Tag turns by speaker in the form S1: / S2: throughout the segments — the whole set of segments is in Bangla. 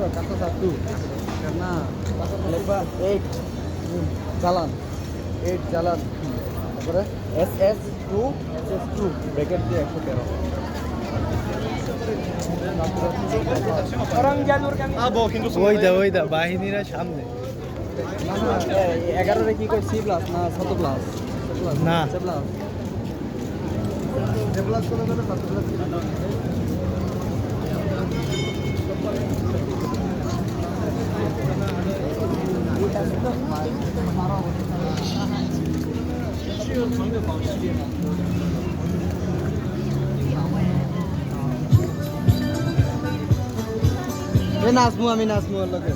S1: kata satu karena lebar 8 jalan 8 jalan তারপরে SS2 ব্র্যাকেট দিয়ে 113 orang jalur kami abo কিন্তু ওই দা বাহিনীরা সামনে 11 রে কি কই C+ না 7+ না 7+ করে করে 7+ নাচমু আমি নাচমু লোকে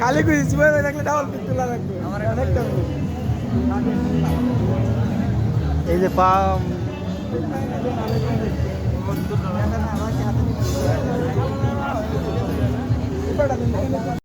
S1: খালি কুইজ বই থাকলে ডাবল পিক তোলা লাগবে অনেকটা এই যে পাম